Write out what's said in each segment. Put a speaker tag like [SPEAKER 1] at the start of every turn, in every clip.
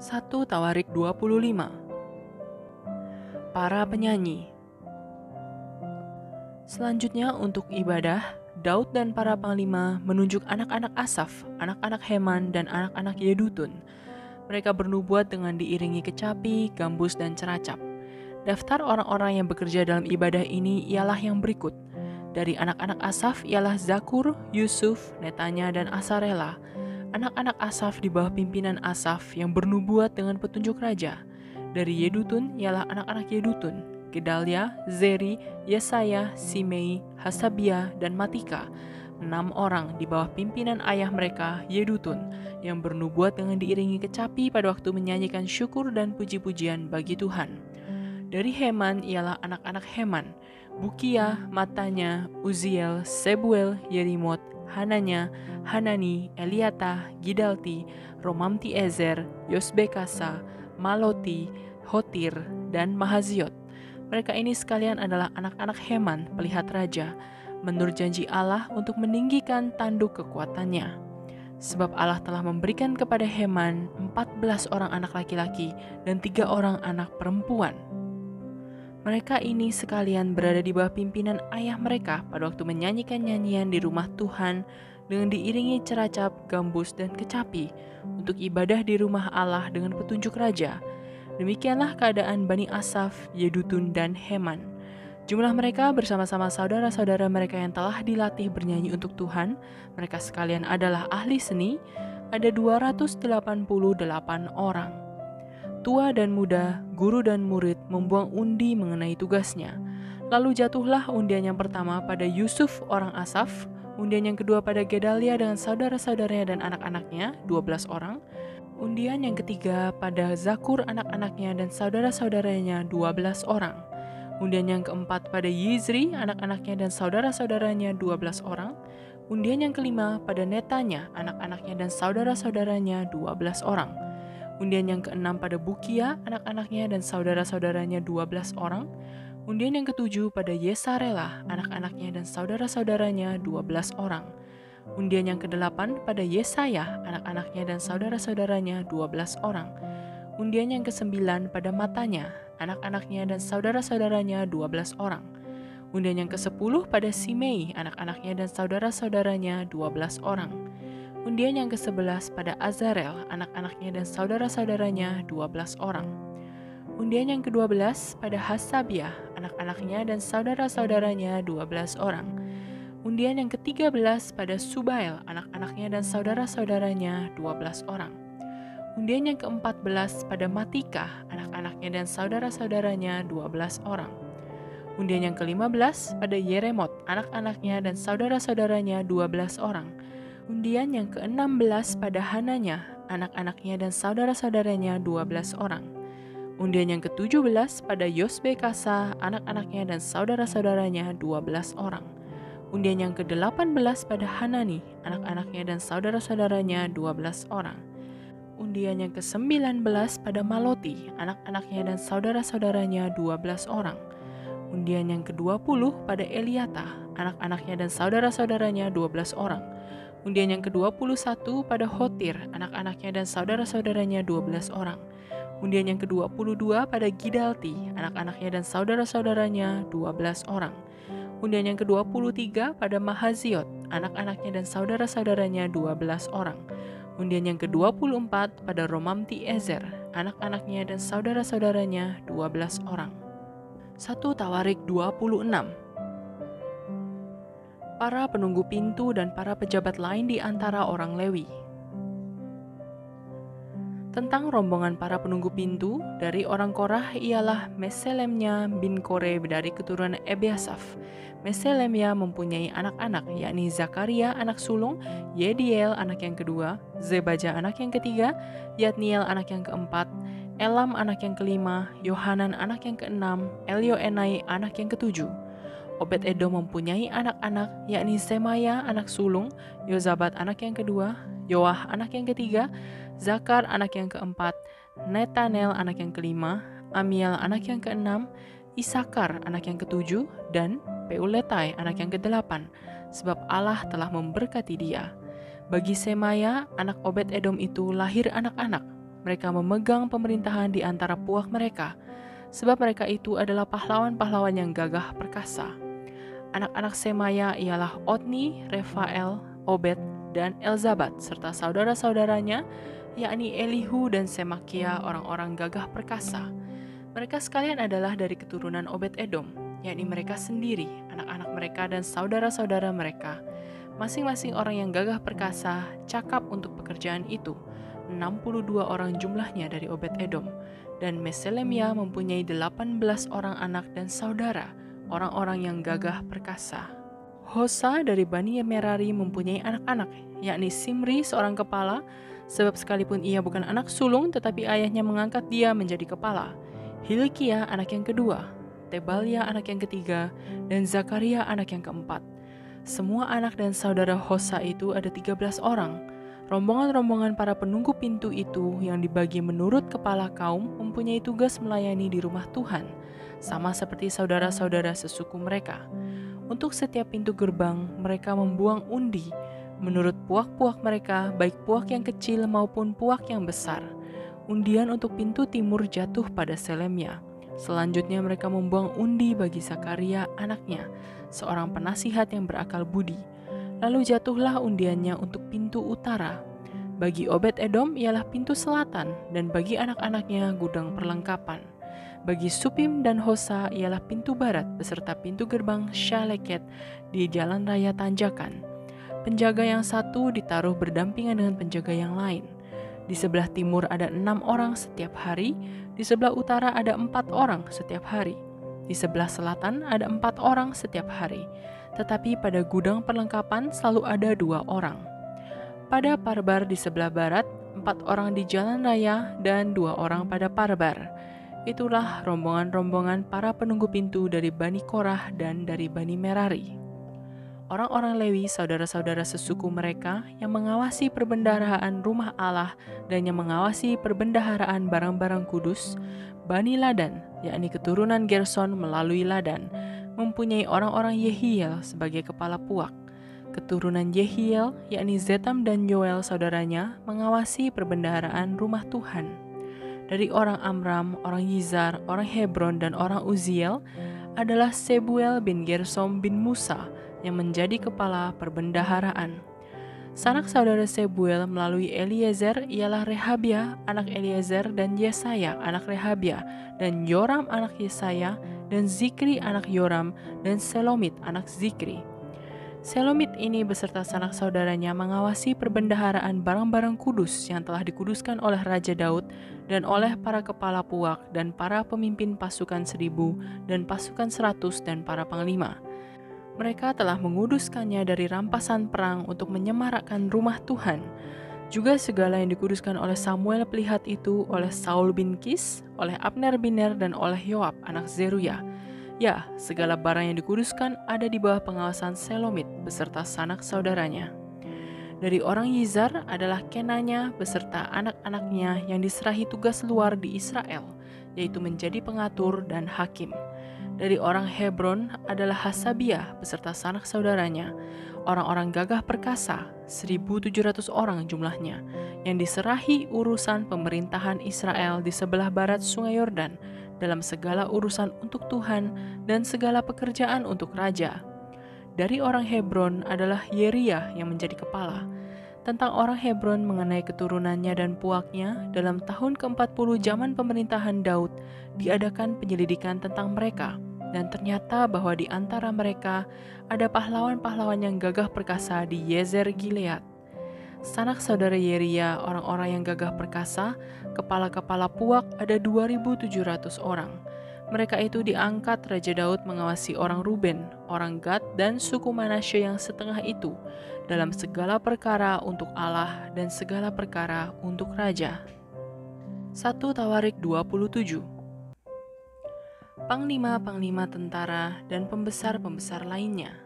[SPEAKER 1] 1 Tawarik 25. Para penyanyi. Selanjutnya untuk ibadah, Daud dan para panglima menunjuk anak-anak Asaf, anak-anak Heman, dan anak-anak Yedutun. Mereka bernubuat dengan diiringi kecapi, gambus, dan ceracap. Daftar orang-orang yang bekerja dalam ibadah ini ialah yang berikut. Dari anak-anak Asaf ialah Zakur, Yusuf, Netanya, dan Asarela. Anak-anak Asaf di bawah pimpinan Asaf yang bernubuat dengan petunjuk raja. Dari Yedutun ialah anak-anak Yedutun, Gedalia, Zeri, Yesaya, Simei, Hasabia, dan Matika. 6 orang di bawah pimpinan ayah mereka, Yedutun, yang bernubuat dengan diiringi kecapi pada waktu menyanyikan syukur dan puji-pujian bagi Tuhan. Dari Heman ialah anak-anak Heman, Bukia, Matanya, Uziel, Sebuel, Yerimot, Hananya, Hanani, Eliata, Gidalti, Romamti-Ezer, Yosbekasa, Maloti, Hotir, dan Mahaziot. Mereka ini sekalian adalah anak-anak Heman, pelihat raja, menurut janji Allah untuk meninggikan tanduk kekuatannya. Sebab Allah telah memberikan kepada Heman 14 orang anak laki-laki dan 3 orang anak perempuan. Mereka ini sekalian berada di bawah pimpinan ayah mereka pada waktu menyanyikan nyanyian di rumah Tuhan dengan diiringi ceracap, gambus, dan kecapi untuk ibadah di rumah Allah dengan petunjuk raja. Demikianlah keadaan Bani Asaf, Yedutun, dan Heman. Jumlah mereka bersama-sama saudara-saudara mereka yang telah dilatih bernyanyi untuk Tuhan, mereka sekalian adalah ahli seni, ada 288 orang. Tua dan muda, guru dan murid membuang undi mengenai tugasnya. Lalu jatuhlah undian yang pertama pada Yusuf orang Asaf, undian yang kedua pada Gedalia dengan saudara-saudaranya dan anak-anaknya, 12 orang. Undian yang ketiga pada Zakur anak-anaknya dan saudara-saudaranya, 12 orang. Undian yang keempat pada Yizri anak-anaknya dan saudara-saudaranya, 12 orang. Undian yang kelima pada Netanya anak-anaknya dan saudara-saudaranya, 12 orang. Undian yang keenam pada Bukia, anak-anaknya dan saudara-saudaranya, 12 orang. Undian yang ketujuh pada Yesarela, anak-anaknya dan saudara-saudaranya, 12 orang. Undian yang kedelapan pada Yesaya, anak-anaknya dan saudara-saudaranya, 12 orang. Undian yang kesembilan pada Matanya, anak-anaknya dan saudara-saudaranya, 12 orang. Undian yang ke-10 pada Simei, anak-anaknya dan saudara-saudaranya, 12 orang. Undian yang ke-11 pada Azarel, anak-anaknya dan saudara-saudaranya, 12 orang. Undian yang ke-12 pada Hasabia, anak-anaknya dan saudara-saudaranya, 12 orang. Undian yang ke-13 pada Subael, anak-anaknya dan saudara-saudaranya, 12 orang. Undian yang ke-14 pada Matika, anak-anaknya dan saudara-saudaranya, 12 orang. Undian yang ke-15 pada Yeremot, anak-anaknya dan saudara-saudaranya, 12 orang. Undian yang ke-16 pada Hananya, anak-anaknya dan saudara-saudaranya, 12 orang. Undian yang ke-17 pada Yosbekasa, anak-anaknya dan saudara-saudaranya, 12 orang. Undian yang ke-18 pada Hanani, anak-anaknya dan saudara-saudaranya, 12 orang. Undian yang ke-19 pada Maloti, anak-anaknya dan saudara-saudaranya, 12 orang. Undian yang ke-20 pada Eliata, anak-anaknya dan saudara-saudaranya, 12 orang. Undian yang ke-21 pada Hotir, anak-anaknya dan saudara-saudaranya, 12 orang. Undian yang ke-22 pada Gidalti, anak-anaknya dan saudara-saudaranya, 12 orang. Undian yang ke-23 pada Mahaziot, anak-anaknya dan saudara-saudaranya, 12 orang. Undian yang ke-24 pada Romamti-Ezer, anak-anaknya dan saudara-saudaranya, 12 orang. 1 Tawarik 26. Para penunggu pintu dan para pejabat lain di antara orang Lewi. Tentang rombongan para penunggu pintu, dari orang Korah ialah Meselemnya bin Kore dari keturunan Ebiasaf. Meselemya mempunyai anak-anak, yakni Zakaria anak sulung, Yediel anak yang kedua, Zebaja anak yang ketiga, Yatniel anak yang keempat, Elam anak yang kelima, Yohanan anak yang keenam, Elioenai anak yang ketujuh. Obed-Edom mempunyai anak-anak, yakni Semaya anak sulung, Yozabat anak yang kedua, Yoah anak yang ketiga, Zakar anak yang keempat, Netanel anak yang kelima, Amiel anak yang keenam, Isakar anak yang ketujuh, dan Peuletai anak yang kedelapan, sebab Allah telah memberkati dia. Bagi Semaya, anak Obed-Edom itu lahir anak-anak. Mereka memegang pemerintahan di antara puak mereka, sebab mereka itu adalah pahlawan-pahlawan yang gagah perkasa. Anak-anak Semaya ialah Otni, Refael, Obed, dan Elzabat, serta saudara-saudaranya, yakni Elihu dan Semakia, orang-orang gagah perkasa. Mereka sekalian adalah dari keturunan Obed Edom, yakni mereka sendiri, anak-anak mereka dan saudara-saudara mereka. Masing-masing orang yang gagah perkasa, cakap untuk pekerjaan itu. 62 orang jumlahnya dari Obed Edom, dan Meselemia mempunyai 18 orang anak dan saudara, orang-orang yang gagah perkasa. Hosa dari Bani Merari mempunyai anak-anak, yakni Simri seorang kepala, sebab sekalipun ia bukan anak sulung tetapi ayahnya mengangkat dia menjadi kepala. Hilkia anak yang kedua, Tebalia anak yang ketiga, dan Zakaria anak yang keempat. Semua anak dan saudara Hosa itu ada 13 orang. Rombongan-rombongan para penunggu pintu itu yang dibagi menurut kepala kaum mempunyai tugas melayani di rumah Tuhan, sama seperti saudara-saudara sesuku mereka. Untuk setiap pintu gerbang, mereka membuang undi menurut puak-puak mereka, baik puak yang kecil maupun puak yang besar. Undian untuk pintu timur jatuh pada Selemia. Selanjutnya mereka membuang undi bagi Zakaria anaknya, seorang penasihat yang berakal budi. Lalu jatuhlah undiannya untuk pintu utara. Bagi Obed Edom ialah pintu selatan, dan bagi anak-anaknya gudang perlengkapan. Bagi Supim dan Hosa ialah pintu barat beserta pintu gerbang Syaleket di jalan raya tanjakan. Penjaga yang satu ditaruh berdampingan dengan penjaga yang lain. Di sebelah timur ada 6 orang setiap hari, di sebelah utara ada 4 orang setiap hari, di sebelah selatan ada 4 orang setiap hari, tetapi pada gudang perlengkapan selalu ada 2 orang. Pada parbar di sebelah barat, 4 orang di jalan raya dan 2 orang pada parbar. Itulah rombongan-rombongan para penunggu pintu dari Bani Korah dan dari Bani Merari. Orang-orang Lewi, saudara-saudara sesuku mereka yang mengawasi perbendaharaan rumah Allah dan yang mengawasi perbendaharaan barang-barang kudus, Bani Ladan, yakni keturunan Gerson melalui Ladan, mempunyai orang-orang Yehiel sebagai kepala puak. Keturunan Yehiel, yakni Zetam dan Yoel saudaranya, mengawasi perbendaharaan rumah Tuhan. Dari orang Amram, orang Yizar, orang Hebron, dan orang Uziel adalah Sebuel bin Gersom bin Musa, yang menjadi kepala perbendaharaan. Sanak saudara Sebuel melalui Eliezer ialah Rehabia anak Eliezer dan Yesaya anak Rehabia dan Yoram anak Yesaya dan Zikri anak Yoram dan Selomit anak Zikri. Selomit ini beserta sanak saudaranya mengawasi perbendaharaan barang-barang kudus yang telah dikuduskan oleh Raja Daud dan oleh para kepala puak dan para pemimpin pasukan 1000 dan pasukan 100 dan para panglima. Mereka telah menguduskannya dari rampasan perang untuk menyemarakkan rumah Tuhan. Juga segala yang dikuduskan oleh Samuel pelihat itu oleh Saul bin Kis, oleh Abner bin Ner, dan oleh Yoab anak Zeruya. Ya, segala barang yang dikuduskan ada di bawah pengawasan Selomit beserta sanak saudaranya. Dari orang Yizar adalah Kenanya beserta anak-anaknya yang diserahi tugas luar di Israel, yaitu menjadi pengatur dan hakim. Dari orang Hebron adalah Hasabiah beserta sanak saudaranya, orang-orang gagah perkasa, 1.700 orang jumlahnya, yang diserahi urusan pemerintahan Israel di sebelah barat Sungai Yordan, dalam segala urusan untuk Tuhan dan segala pekerjaan untuk raja. Dari orang Hebron adalah Yeriah yang menjadi kepala. Tentang orang Hebron mengenai keturunannya dan puaknya, dalam tahun ke-40 zaman pemerintahan Daud, diadakan penyelidikan tentang mereka. Dan ternyata bahwa di antara mereka ada pahlawan-pahlawan yang gagah perkasa di Yezer Gilead. Sanak saudara Yeria, orang-orang yang gagah perkasa, kepala-kepala puak ada 2.700 orang. Mereka itu diangkat Raja Daud mengawasi orang Ruben, orang Gad, dan suku Manasye yang setengah itu, dalam segala perkara untuk Allah dan segala perkara untuk raja. 1 Tawarik 27. Panglima-panglima tentara dan pembesar-pembesar lainnya.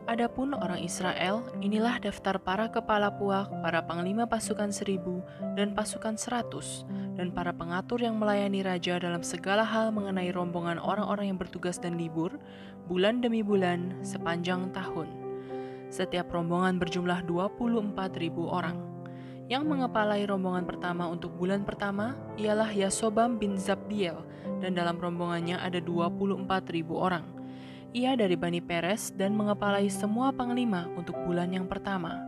[SPEAKER 1] Adapun orang Israel, inilah daftar para kepala puak, para panglima pasukan 1000 dan pasukan 100, dan para pengatur yang melayani raja dalam segala hal mengenai rombongan orang-orang yang bertugas dan libur, bulan demi bulan, sepanjang tahun. Setiap rombongan berjumlah 24.000 orang. Yang mengepalai rombongan pertama untuk bulan pertama ialah Yasobam bin Zabdiel, dan dalam rombongannya ada 24.000 orang. Ia dari Bani Peres dan mengepalai semua panglima untuk bulan yang pertama.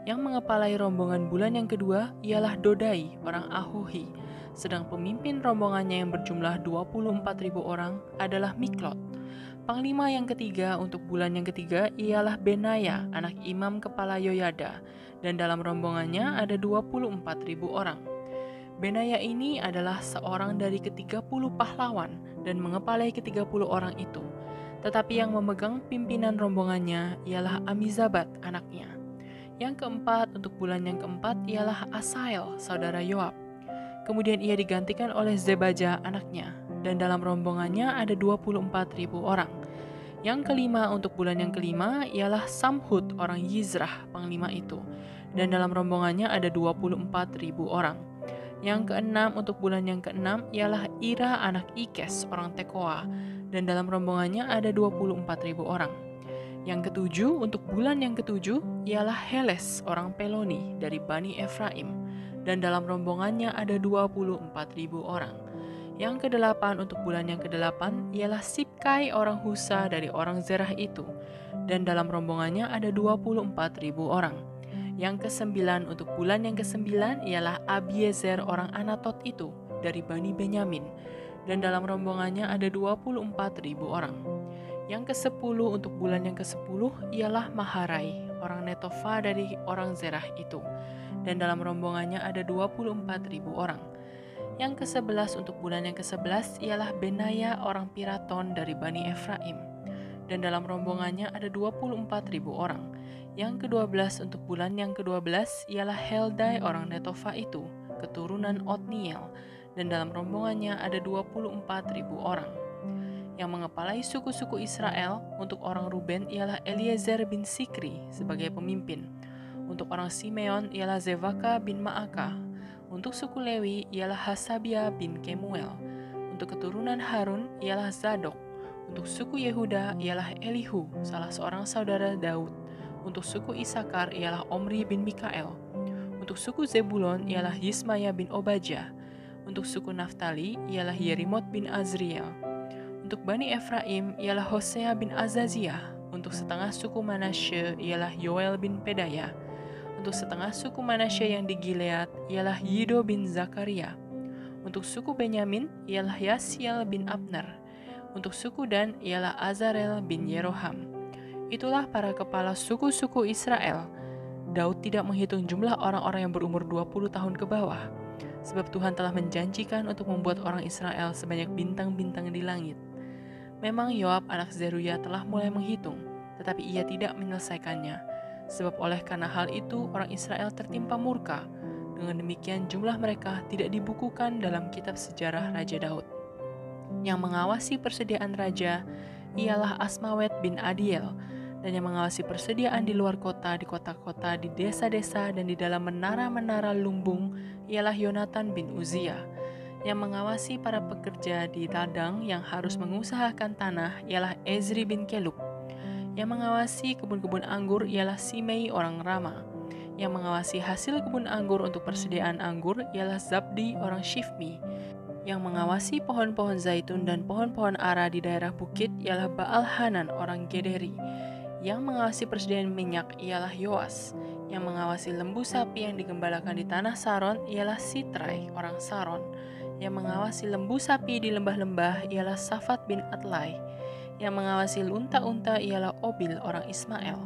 [SPEAKER 1] Yang mengepalai rombongan bulan yang kedua ialah Dodai, orang Ahohi, sedang pemimpin rombongannya yang berjumlah 24.000 orang adalah Miklot. Panglima yang ketiga untuk bulan yang ketiga ialah Benaya, anak imam kepala Yoyada, dan dalam rombongannya ada 24.000 orang. Benaya ini adalah seorang dari ke-30 pahlawan dan mengepalai ke-30 orang itu. Tetapi yang memegang pimpinan rombongannya ialah Amizabat, anaknya. Yang keempat untuk bulan yang keempat ialah Asael, saudara Yoab. Kemudian ia digantikan oleh Zebaja, anaknya, dan dalam rombongannya ada 24.000 orang. Yang kelima untuk bulan yang kelima ialah Samhut, orang Yizrah, panglima itu, dan dalam rombongannya ada 24.000 orang. Yang keenam untuk bulan yang keenam ialah Ira, anak Ikes, orang Tekoa, dan dalam rombongannya ada 24.000 orang. Yang ketujuh untuk bulan yang ketujuh ialah Heles, orang Peloni, dari Bani Efraim, dan dalam rombongannya ada 24.000 orang. Yang kedelapan untuk bulan yang kedelapan ialah Sibkai, orang Husa, dari orang Zerah itu, dan dalam rombongannya ada 24.000 orang. Yang kesembilan untuk bulan yang kesembilan ialah Abiezer, orang Anatot itu, dari Bani Benyamin, dan dalam rombongannya ada 24.000 orang. Yang ke-10 untuk bulan yang ke-10 ialah Maharai, orang Netofa, dari orang Zerah itu, dan dalam rombongannya ada 24.000 orang. Yang ke-11 untuk bulan yang ke-11 ialah Benaya, orang Piraton, dari Bani Efraim, dan dalam rombongannya ada 24.000 orang. Yang ke-12 untuk bulan yang ke-12 ialah Heldai, orang Netofa itu, keturunan Otniel, dan dalam rombongannya ada 24.000 orang. Yang mengepalai suku-suku Israel untuk orang Ruben ialah Eliezer bin Sikri sebagai pemimpin. Untuk orang Simeon ialah Zevaka bin Maaka. Untuk suku Lewi ialah Hasabia bin Kemuel. Untuk keturunan Harun ialah Zadok. Untuk suku Yehuda ialah Elihu, salah seorang saudara Daud. Untuk suku Isakar ialah Omri bin Mikael. Untuk suku Zebulon ialah Yismaya bin Obadjah. Untuk suku Naftali ialah Yerimot bin Azriel. Untuk Bani Efraim ialah Hosea bin Azaziah. Untuk setengah suku Manasye ialah Yoel bin Pedaya. Untuk setengah suku Manasye yang di Gilead ialah Yido bin Zakaria. Untuk suku Benyamin ialah Yasiel bin Abner. Untuk suku Dan ialah Azarel bin Yeroham. Itulah para kepala suku-suku Israel. Daud tidak menghitung jumlah orang-orang yang berumur 20 tahun ke bawah, sebab Tuhan telah menjanjikan untuk membuat orang Israel sebanyak bintang-bintang di langit. Memang Yoab anak Zeruya telah mulai menghitung, tetapi ia tidak menyelesaikannya, sebab oleh karena hal itu orang Israel tertimpa murka. Dengan demikian jumlah mereka tidak dibukukan dalam kitab sejarah Raja Daud. Yang mengawasi persediaan raja ialah Asmawet bin Adiel, dan yang mengawasi persediaan di luar kota, di kota-kota, di desa-desa, dan di dalam menara-menara lumbung ialah Yonatan bin Uzia. Yang mengawasi para pekerja di ladang yang harus mengusahakan tanah ialah Ezri bin Kelub. Yang mengawasi kebun-kebun anggur ialah Simei, orang Rama. Yang mengawasi hasil kebun anggur untuk persediaan anggur ialah Zabdi, orang Shifmi. Yang mengawasi pohon-pohon zaitun dan pohon-pohon ara di daerah bukit ialah Baal Hanan, orang Gederi. Yang mengawasi persediaan minyak ialah Yoas. Yang mengawasi lembu sapi yang digembalakan di tanah Saron ialah Sitrai, orang Saron. Yang mengawasi lembu sapi di lembah-lembah ialah Safat bin Atlai. Yang mengawasi unta-unta ialah Obil, orang Ismael.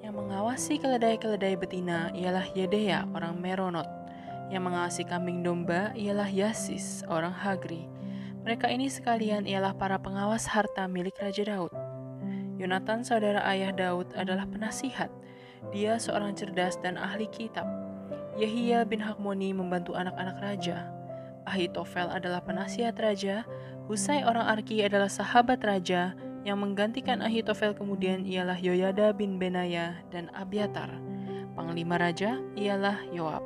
[SPEAKER 1] Yang mengawasi keledai-keledai betina ialah Yedeya, orang Meronot. Yang mengawasi kambing domba ialah Yasis, orang Hagri. Mereka ini sekalian ialah para pengawas harta milik Raja Daud. Yonatan, saudara ayah Daud, adalah penasihat. Dia seorang cerdas dan ahli kitab. Yehiel bin Hakmoni membantu anak-anak raja. Ahitofel adalah penasihat raja. Husai orang Arki adalah sahabat raja. Yang menggantikan Ahitofel kemudian ialah Yoyada bin Benaya dan Abiatar. Panglima raja ialah Yoab.